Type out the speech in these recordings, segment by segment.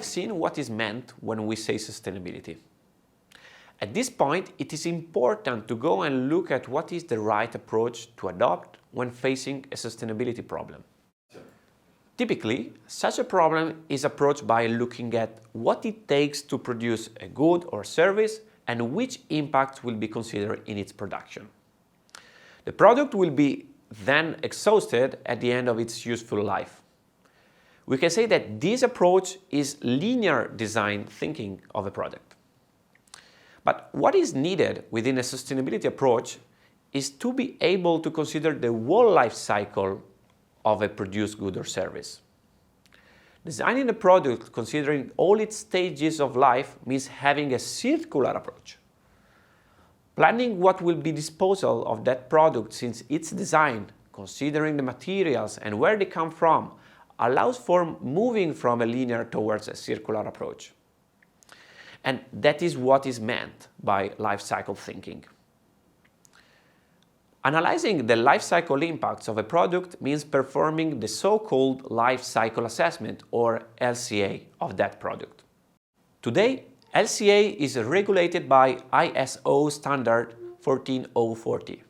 have seen what is meant when we say sustainability. At this point, it is important to go and look at what is the right approach to adopt when facing a sustainability problem. Typically, such a problem is approached by looking at what it takes to produce a good or service and which impacts will be considered in its production. The product will be then exhausted at the end of its useful life. We can say that this approach is linear design thinking of a product. But what is needed within a sustainability approach is to be able to consider the whole life cycle of a produced good or service. Designing a product considering all its stages of life means having a circular approach. Planning what will be disposal of that product since its design, considering the materials and where they come from, allows for moving from a linear towards a circular approach. And that is what is meant by life cycle thinking. Analyzing the life cycle impacts of a product means performing the so-called life cycle assessment or LCA of that product. Today, LCA is regulated by ISO standard 14040.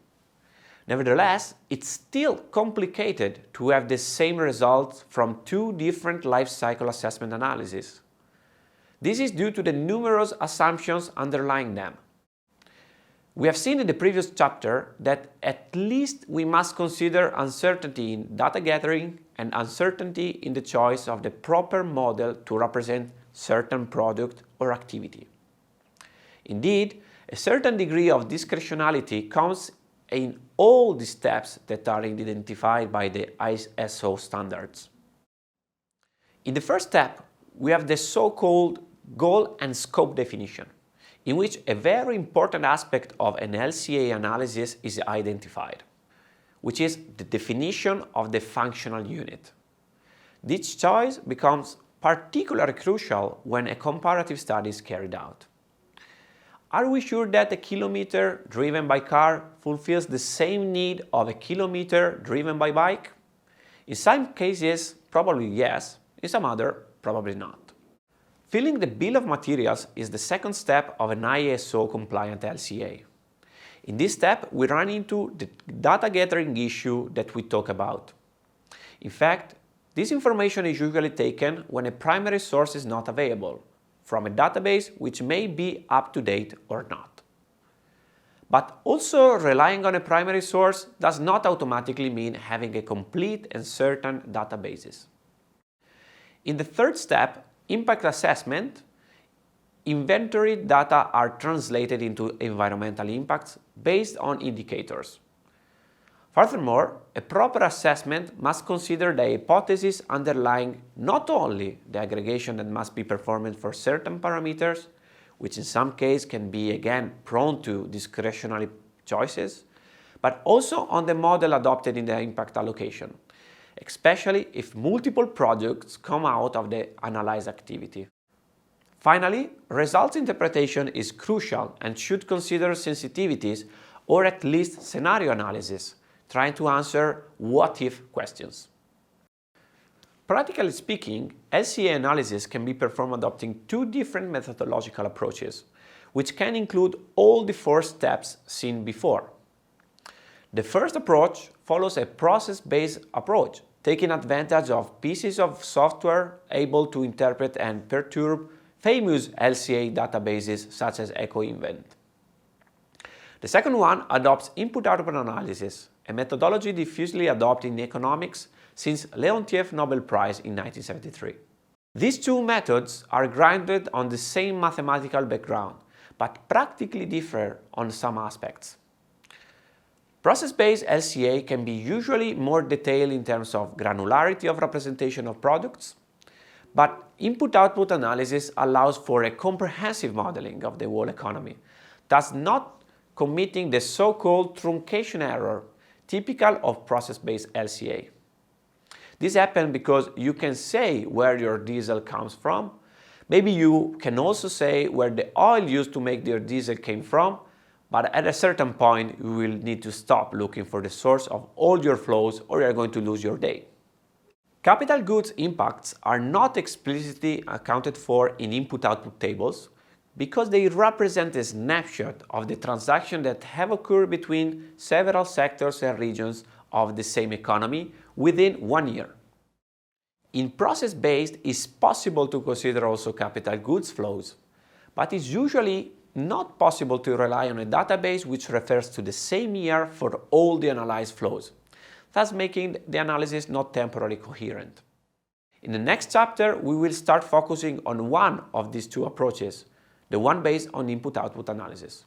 Nevertheless, it's still complicated to have the same results from two different life cycle assessment analyses. This is due to the numerous assumptions underlying them. We have seen in the previous chapter that at least we must consider uncertainty in data gathering and uncertainty in the choice of the proper model to represent certain product or activity. Indeed, a certain degree of discretionality comes in all the steps that are identified by the ISO standards. In the first step, we have the so-called goal and scope definition, in which a very important aspect of an LCA analysis is identified, which is the definition of the functional unit. This choice becomes particularly crucial when a comparative study is carried out. Are we sure that a kilometer driven by car fulfills the same need of a kilometer driven by bike? In some cases, probably yes. In some other, probably not. Filling the bill of materials is the second step of an ISO-compliant LCA. In this step, we run into the data gathering issue that we talk about. In fact, this information is usually taken when a primary source is not available, from a database which may be up to date or not. But also relying on a primary source does not automatically mean having a complete and certain databases. In the third step, impact assessment, inventory data are translated into environmental impacts based on indicators. Furthermore, a proper assessment must consider the hypothesis underlying not only the aggregation that must be performed for certain parameters, which in some cases can be again prone to discretionary choices, but also on the model adopted in the impact allocation, especially if multiple products come out of the analyzed activity. Finally, results interpretation is crucial and should consider sensitivities or at least scenario analysis, trying to answer what-if questions. Practically speaking, LCA analysis can be performed adopting two different methodological approaches, which can include all the four steps seen before. The first approach follows a process-based approach, taking advantage of pieces of software able to interpret and perturb famous LCA databases such as EcoInvent. The second one adopts input-output analysis, a methodology diffusely adopted in economics since Leontief Nobel Prize in 1973. These two methods are grounded on the same mathematical background, but practically differ on some aspects. Process-based LCA can be usually more detailed in terms of granularity of representation of products, but input-output analysis allows for a comprehensive modeling of the whole economy, thus not committing the so-called truncation error typical of process-based LCA. This happens because you can say where your diesel comes from. Maybe you can also say where the oil used to make your diesel came from, but at a certain point you will need to stop looking for the source of all your flows or you are going to lose your day. Capital goods impacts are not explicitly accounted for in input-output tables because they represent a snapshot of the transactions that have occurred between several sectors and regions of the same economy within 1 year. In process-based, it's possible to consider also capital goods flows, but it's usually not possible to rely on a database which refers to the same year for all the analyzed flows, thus making the analysis not temporally coherent. In the next chapter, we will start focusing on one of these two approaches, the one based on input-output analysis.